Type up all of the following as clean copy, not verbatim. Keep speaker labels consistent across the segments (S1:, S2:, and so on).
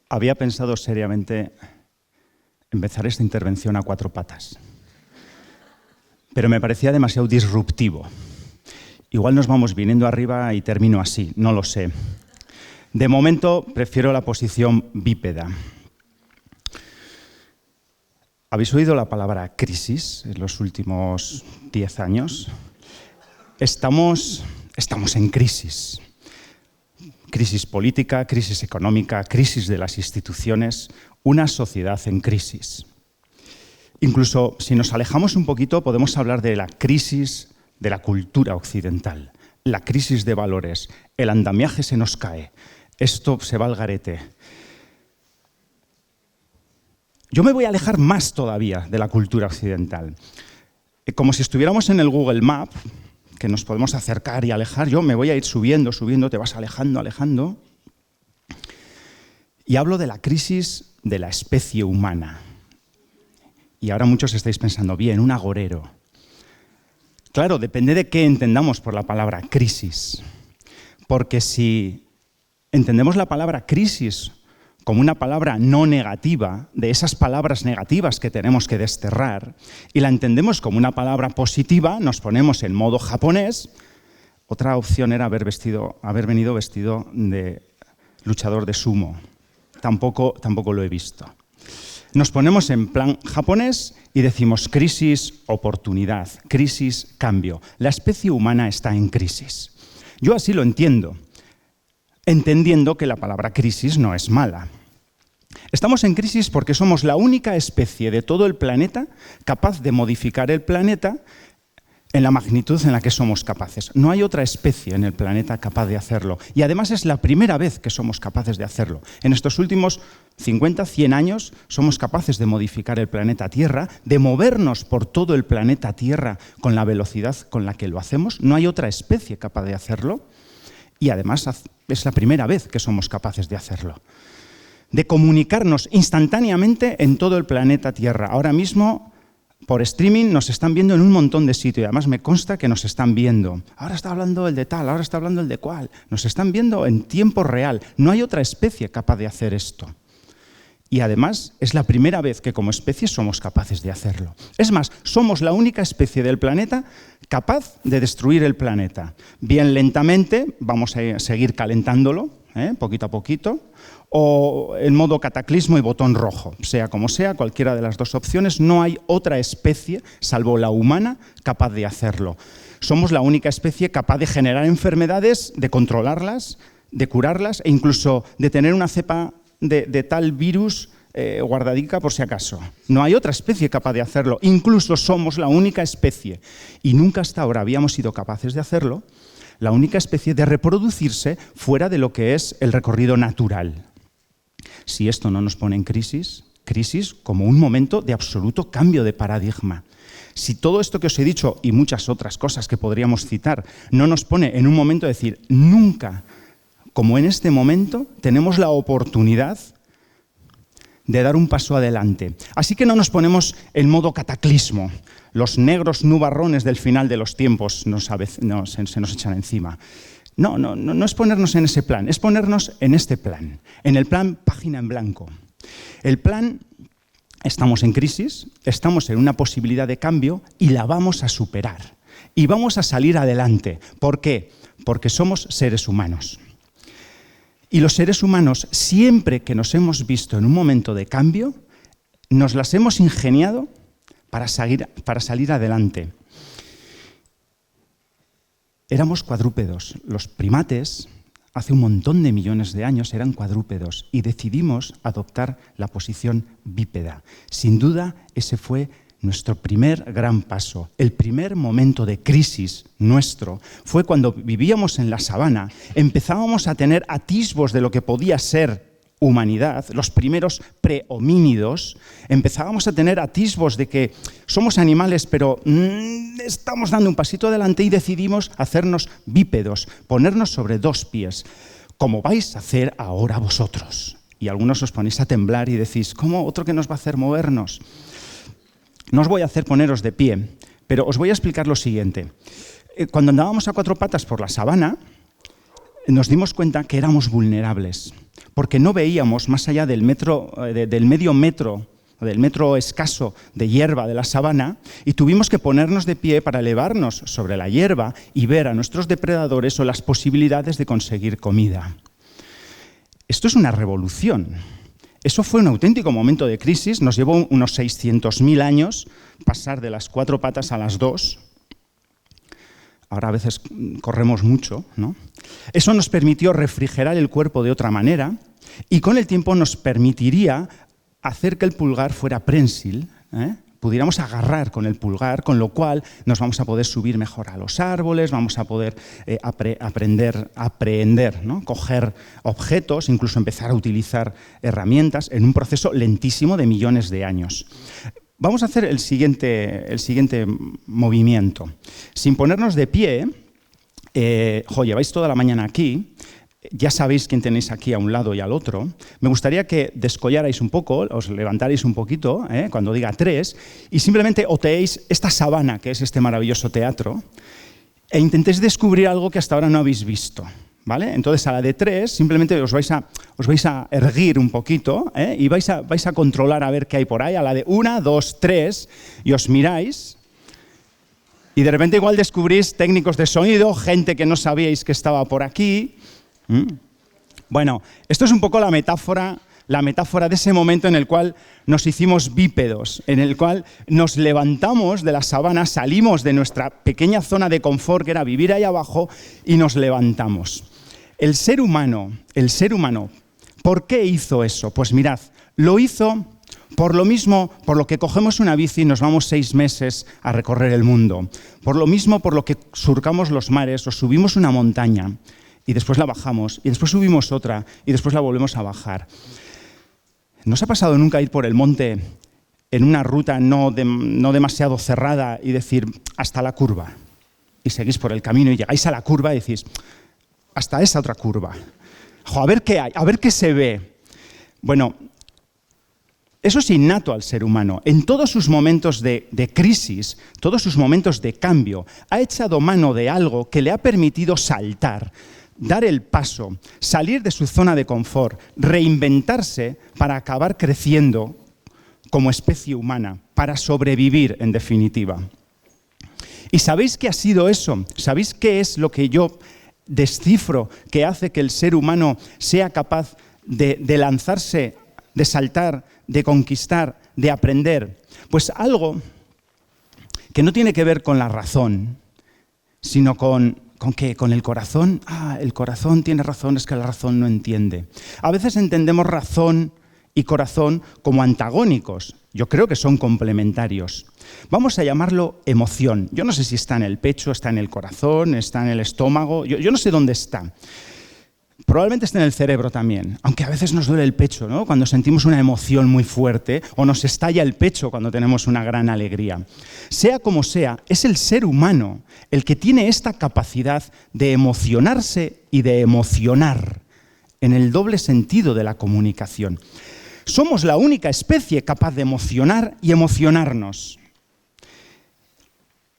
S1: Había pensado seriamente empezar esta intervención a cuatro patas, pero me parecía demasiado disruptivo. Igual nos vamos viniendo arriba y termino así, no lo sé. De momento prefiero la posición bípeda. ¿Habéis oído la palabra crisis en los últimos 10 años? Estamos en crisis. Crisis política, crisis económica, crisis de las instituciones, una sociedad en crisis. Incluso si nos alejamos un poquito, podemos hablar de la crisis de la cultura occidental, la crisis de valores, el andamiaje se nos cae, esto se va al garete. Yo me voy a alejar más todavía de la cultura occidental. Como si estuviéramos en el Google Map, que nos podemos acercar y alejar, yo me voy a ir subiendo, te vas alejando. Y hablo de la crisis de la especie humana. Y ahora muchos estáis pensando, bien, un agorero. Claro, depende de qué entendamos por la palabra crisis. Porque si entendemos la palabra crisis como una palabra no negativa, de esas palabras negativas que tenemos que desterrar, y la entendemos como una palabra positiva, nos ponemos en modo japonés. Otra opción era haber venido vestido de luchador de sumo. Tampoco lo he visto. Nos ponemos en plan japonés y decimos crisis, oportunidad, crisis, cambio. La especie humana está en crisis. Yo así lo entiendo, entendiendo que la palabra crisis no es mala. Estamos en crisis porque somos la única especie de todo el planeta capaz de modificar el planeta en la magnitud en la que somos capaces. No hay otra especie en el planeta capaz de hacerlo. Y además es la primera vez que somos capaces de hacerlo. En estos últimos 50, 100 años somos capaces de modificar el planeta Tierra, de movernos por todo el planeta Tierra con la velocidad con la que lo hacemos. No hay otra especie capaz de hacerlo. Y además es la primera vez que somos capaces de hacerlo. De comunicarnos instantáneamente en todo el planeta Tierra. Ahora mismo, por streaming, nos están viendo en un montón de sitios. Y además me consta que nos están viendo. Ahora está hablando el de tal, ahora está hablando el de cual. Nos están viendo en tiempo real. No hay otra especie capaz de hacer esto. Y además es la primera vez que como especie somos capaces de hacerlo. Es más, somos la única especie del planeta capaz de destruir el planeta. Bien lentamente, vamos a seguir calentándolo, poquito a poquito, o en modo cataclismo y botón rojo. Sea como sea, cualquiera de las dos opciones, no hay otra especie, salvo la humana, capaz de hacerlo. Somos la única especie capaz de generar enfermedades, de controlarlas, de curarlas e incluso de tener una cepa de tal virus guardadica por si acaso. No hay otra especie capaz de hacerlo. Incluso somos la única especie, y nunca hasta ahora habíamos sido capaces de hacerlo, la única especie de reproducirse fuera de lo que es el recorrido natural. Si esto no nos pone en crisis como un momento de absoluto cambio de paradigma. Si todo esto que os he dicho y muchas otras cosas que podríamos citar no nos pone en un momento de decir, nunca, como en este momento, tenemos la oportunidad de dar un paso adelante. Así que no nos ponemos en modo cataclismo. Los negros nubarrones del final de los tiempos se nos echan encima. No es ponernos en ese plan, es ponernos en este plan, en el plan página en blanco. El plan, estamos en crisis, estamos en una posibilidad de cambio y la vamos a superar. Y vamos a salir adelante. ¿Por qué? Porque somos seres humanos. Y los seres humanos, siempre que nos hemos visto en un momento de cambio, nos las hemos ingeniado para salir adelante. Éramos cuadrúpedos. Los primates, hace un montón de millones de años, eran cuadrúpedos y decidimos adoptar la posición bípeda. Sin duda, ese fue nuestro primer gran paso. El primer momento de crisis nuestro fue cuando vivíamos en la sabana, empezábamos a tener atisbos de lo que podía ser humanidad, los primeros prehomínidos, empezábamos a tener atisbos de que somos animales, pero estamos dando un pasito adelante y decidimos hacernos bípedos, ponernos sobre dos pies, como vais a hacer ahora vosotros. Y algunos os ponéis a temblar y decís, ¿cómo otro que nos va a hacer movernos? No os voy a hacer poneros de pie, pero os voy a explicar lo siguiente. Cuando andábamos a cuatro patas por la sabana, nos dimos cuenta que éramos vulnerables, porque no veíamos más allá del medio metro, del metro escaso de hierba de la sabana, y tuvimos que ponernos de pie para elevarnos sobre la hierba y ver a nuestros depredadores o las posibilidades de conseguir comida. Esto es una revolución. Eso fue un auténtico momento de crisis. Nos llevó unos 600.000 años pasar de las 4 patas a las 2. Ahora a veces corremos mucho, ¿no? Eso nos permitió refrigerar el cuerpo de otra manera y con el tiempo nos permitiría hacer que el pulgar fuera prensil, pudiéramos agarrar con el pulgar, con lo cual nos vamos a poder subir mejor a los árboles, vamos a poder aprender, ¿no? Coger objetos, incluso empezar a utilizar herramientas en un proceso lentísimo de millones de años. Vamos a hacer el siguiente movimiento. Sin ponernos de pie, lleváis toda la mañana aquí. Ya sabéis quién tenéis aquí a un lado y al otro. Me gustaría que descollarais un poco, os levantarais un poquito, cuando diga 3, y simplemente oteéis esta sabana, que es este maravilloso teatro, e intentéis descubrir algo que hasta ahora no habéis visto, ¿vale? Entonces, a la de 3, simplemente os vais a erguir un poquito, y vais a controlar a ver qué hay por ahí. A la de 1, 2, 3, y os miráis, y de repente igual descubrís técnicos de sonido, gente que no sabíais que estaba por aquí. Bueno, esto es un poco la metáfora de ese momento en el cual nos hicimos bípedos, en el cual nos levantamos de la sabana, salimos de nuestra pequeña zona de confort, que era vivir ahí abajo, y nos levantamos. El ser humano, ¿por qué hizo eso? Pues mirad, lo hizo por lo mismo, por lo que cogemos una bici y nos vamos 6 meses a recorrer el mundo, por lo mismo por lo que surcamos los mares o subimos una montaña, y después la bajamos, y después subimos otra, y después la volvemos a bajar. ¿No os ha pasado nunca ir por el monte en una ruta no demasiado cerrada y decir, hasta la curva? Y seguís por el camino y llegáis a la curva y decís, hasta esa otra curva. A ver qué hay, a ver qué se ve. Bueno, eso es innato al ser humano. En todos sus momentos de crisis, todos sus momentos de cambio, ha echado mano de algo que le ha permitido saltar, dar el paso, salir de su zona de confort, reinventarse para acabar creciendo como especie humana, para sobrevivir en definitiva. ¿Y sabéis qué ha sido eso? ¿Sabéis qué es lo que yo descifro que hace que el ser humano sea capaz de lanzarse, de saltar, de conquistar, de aprender? Pues algo que no tiene que ver con la razón, sino ¿Con qué? ¿Con el corazón? El corazón tiene razón, es que la razón no entiende. A veces entendemos razón y corazón como antagónicos. Yo creo que son complementarios. Vamos a llamarlo emoción. Yo no sé si está en el pecho, está en el corazón, está en el estómago. Yo no sé dónde está. Probablemente esté en el cerebro también, aunque a veces nos duele el pecho, ¿no? Cuando sentimos una emoción muy fuerte, o nos estalla el pecho cuando tenemos una gran alegría. Sea como sea, es el ser humano el que tiene esta capacidad de emocionarse y de emocionar, en el doble sentido de la comunicación. Somos la única especie capaz de emocionar y emocionarnos.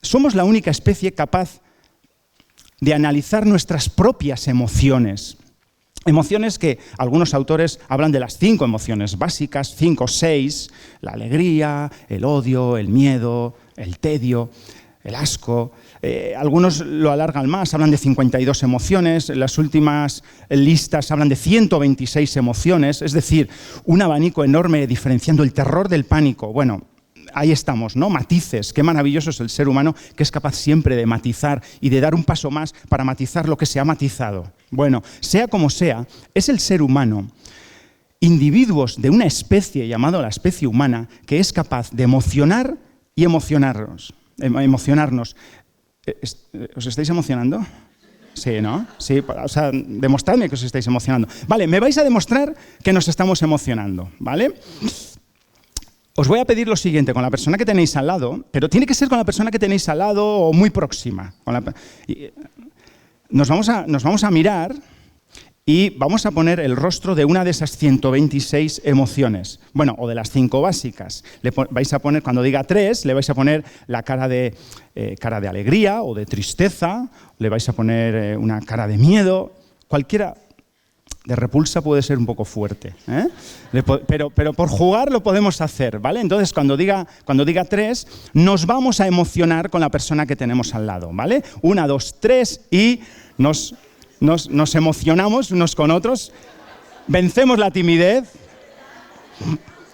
S1: Somos la única especie capaz de analizar nuestras propias emociones. Emociones que algunos autores hablan de las 5 emociones básicas, 5 o 6, la alegría, el odio, el miedo, el tedio, el asco. Algunos lo alargan más, hablan de 52 emociones, las últimas listas hablan de 126 emociones, es decir, un abanico enorme diferenciando el terror del pánico. Bueno, ahí estamos, ¿no? Matices. Qué maravilloso es el ser humano, que es capaz siempre de matizar y de dar un paso más para matizar lo que se ha matizado. Bueno, sea como sea, es el ser humano, individuos de una especie llamada la especie humana, que es capaz de emocionar y emocionarnos. ¿Os estáis emocionando? Sí, ¿no? Sí, o sea, demostradme que os estáis emocionando. Vale, me vais a demostrar que nos estamos emocionando, ¿vale? Os voy a pedir lo siguiente, con la persona que tenéis al lado, pero tiene que ser con la persona que tenéis al lado o muy próxima. Nos vamos a mirar y vamos a poner el rostro de una de esas 126 emociones. Bueno, o de las 5 básicas. Le vais a poner, cuando diga 3, le vais a poner la cara de alegría o de tristeza, le vais a poner una cara de miedo. cualquiera de repulsa puede ser un poco fuerte, ¿eh? Pero por jugar lo podemos hacer, ¿vale? Entonces, cuando diga 3, nos vamos a emocionar con la persona que tenemos al lado, ¿vale? 1, 2, 3 y nos emocionamos unos con otros. Vencemos la timidez.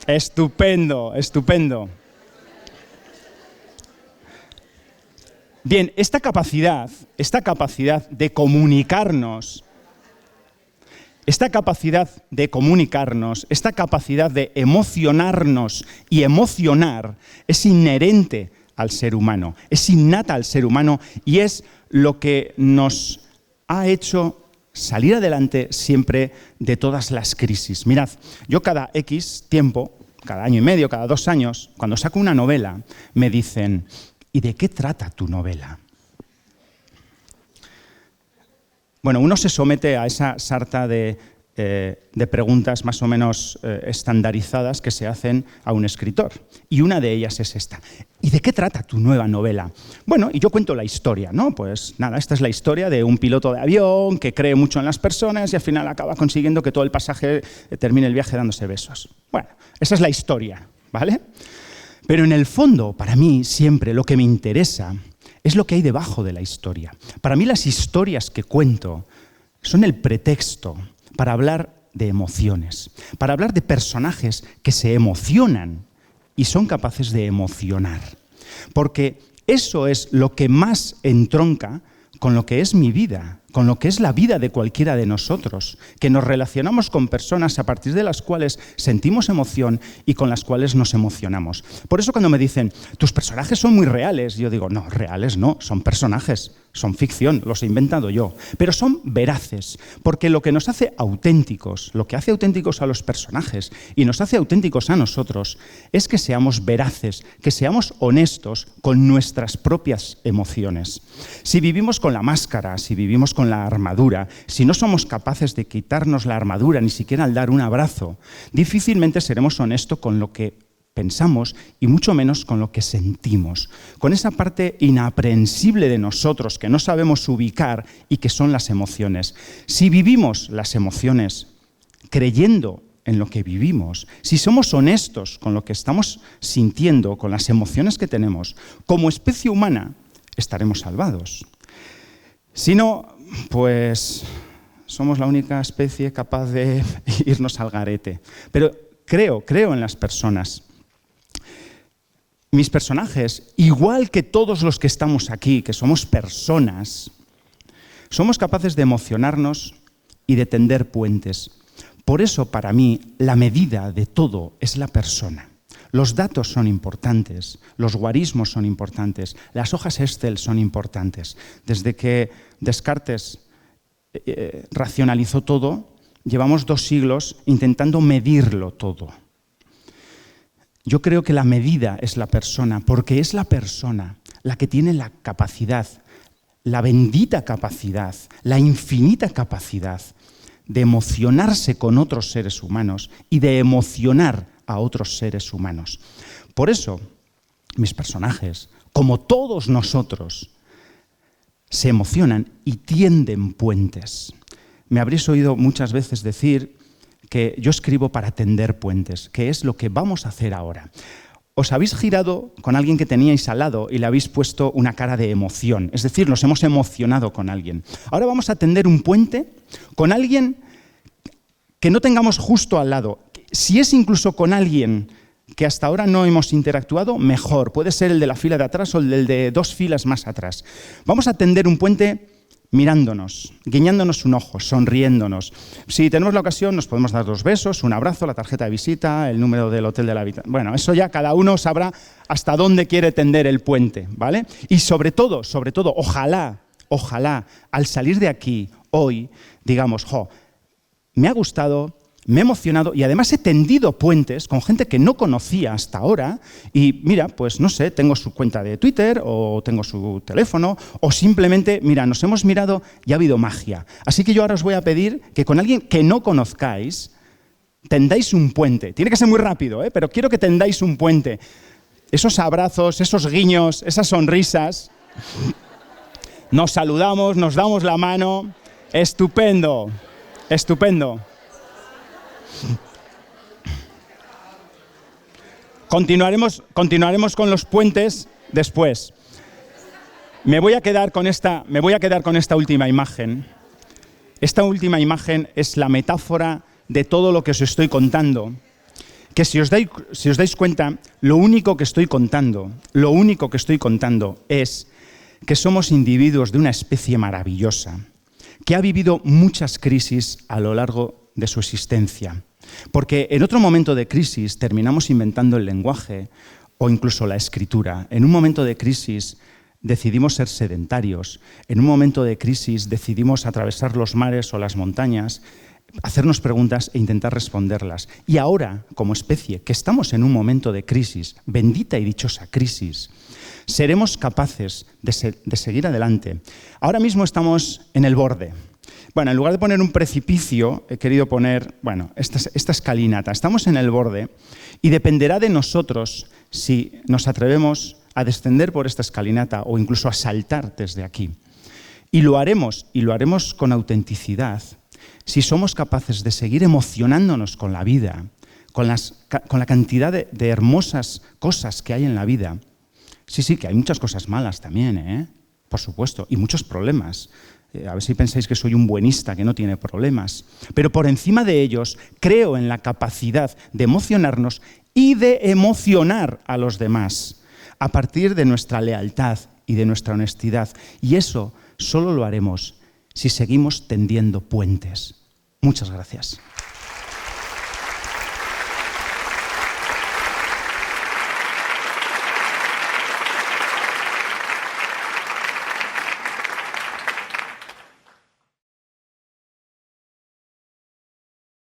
S1: Estupendo, estupendo. Bien, esta capacidad de comunicarnos, esta capacidad de emocionarnos y emocionar es inherente al ser humano, es innata al ser humano y es lo que nos ha hecho salir adelante siempre de todas las crisis. Mirad, yo cada X tiempo, cada año y medio, cada 2 años, cuando saco una novela, me dicen, ¿y de qué trata tu novela? Bueno, uno se somete a esa sarta de preguntas más o menos estandarizadas que se hacen a un escritor. Y una de ellas es esta. ¿Y de qué trata tu nueva novela? Bueno, y yo cuento la historia, ¿no? Pues nada, esta es la historia de un piloto de avión que cree mucho en las personas y al final acaba consiguiendo que todo el pasaje termine el viaje dándose besos. Bueno, esa es la historia, ¿vale? Pero en el fondo, para mí, siempre lo que me interesa es lo que hay debajo de la historia. Para mí las historias que cuento son el pretexto para hablar de emociones, para hablar de personajes que se emocionan y son capaces de emocionar. Porque eso es lo que más entronca con lo que es mi vida, con lo que es la vida de cualquiera de nosotros, que nos relacionamos con personas a partir de las cuales sentimos emoción y con las cuales nos emocionamos. Por eso cuando me dicen, tus personajes son muy reales, yo digo, no, reales no, son personajes, son ficción, los he inventado yo, pero son veraces, porque lo que nos hace auténticos, lo que hace auténticos a los personajes y nos hace auténticos a nosotros, es que seamos veraces, que seamos honestos con nuestras propias emociones. Si vivimos con la máscara, si vivimos con la armadura, si no somos capaces de quitarnos la armadura ni siquiera al dar un abrazo, difícilmente seremos honestos con lo que pensamos y mucho menos con lo que sentimos, con esa parte inaprehensible de nosotros que no sabemos ubicar y que son las emociones. Si vivimos las emociones creyendo en lo que vivimos, si somos honestos con lo que estamos sintiendo, con las emociones que tenemos, como especie humana estaremos salvados. Si no, pues somos la única especie capaz de irnos al garete. Pero creo en las personas. Mis personajes, igual que todos los que estamos aquí, que somos personas, somos capaces de emocionarnos y de tender puentes. Por eso, para mí, la medida de todo es la persona. Los datos son importantes, los guarismos son importantes, las hojas Excel son importantes. Desde que Descartes racionalizó todo, llevamos 2 siglos intentando medirlo todo. Yo creo que la medida es la persona, porque es la persona la que tiene la capacidad, la bendita capacidad, la infinita capacidad de emocionarse con otros seres humanos y de emocionar a otros seres humanos. Por eso, mis personajes, como todos nosotros, se emocionan y tienden puentes. Me habréis oído muchas veces decir que yo escribo para tender puentes, que es lo que vamos a hacer ahora. Os habéis girado con alguien que teníais al lado y le habéis puesto una cara de emoción, es decir, nos hemos emocionado con alguien. Ahora vamos a tender un puente con alguien que no tengamos justo al lado. Si es incluso con alguien que hasta ahora no hemos interactuado, mejor. Puede ser el de la fila de atrás o el de 2 filas más atrás. Vamos a tender un puente mirándonos, guiñándonos un ojo, sonriéndonos. Si tenemos la ocasión, nos podemos dar 2 besos, un abrazo, la tarjeta de visita, el número del hotel de la habitación. Bueno, eso ya cada uno sabrá hasta dónde quiere tender el puente, ¿vale? Y sobre todo, ojalá, al salir de aquí, hoy, digamos, me ha gustado, me he emocionado y además he tendido puentes con gente que no conocía hasta ahora y mira, pues no sé, tengo su cuenta de Twitter o tengo su teléfono o simplemente, mira, nos hemos mirado y ha habido magia. Así que yo ahora os voy a pedir que con alguien que no conozcáis tendáis un puente. Tiene que ser muy rápido, pero quiero que tendáis un puente. Esos abrazos, esos guiños, esas sonrisas. Nos saludamos, nos damos la mano. Estupendo, estupendo. Continuaremos con los puentes después. Me voy a quedar con esta última imagen. Esta última imagen es la metáfora de todo lo que os estoy contando. Que si os dais cuenta, lo único que estoy contando es que somos individuos de una especie maravillosa, que ha vivido muchas crisis a lo largo de su existencia. Porque en otro momento de crisis terminamos inventando el lenguaje o incluso la escritura. En un momento de crisis decidimos ser sedentarios. En un momento de crisis decidimos atravesar los mares o las montañas, hacernos preguntas e intentar responderlas. Y ahora, como especie, que estamos en un momento de crisis, bendita y dichosa crisis, seremos capaces de seguir adelante. Ahora mismo estamos en el borde. Bueno, en lugar de poner un precipicio, he querido poner, esta escalinata. Estamos en el borde y dependerá de nosotros si nos atrevemos a descender por esta escalinata o incluso a saltar desde aquí. Y lo haremos con autenticidad si somos capaces de seguir emocionándonos con la vida, con la cantidad de hermosas cosas que hay en la vida. Sí, que hay muchas cosas malas también, por supuesto, y muchos problemas. A ver si pensáis que soy un buenista que no tiene problemas. Pero por encima de ellos, creo en la capacidad de emocionarnos y de emocionar a los demás a partir de nuestra lealtad y de nuestra honestidad. Y eso solo lo haremos si seguimos tendiendo puentes. Muchas gracias.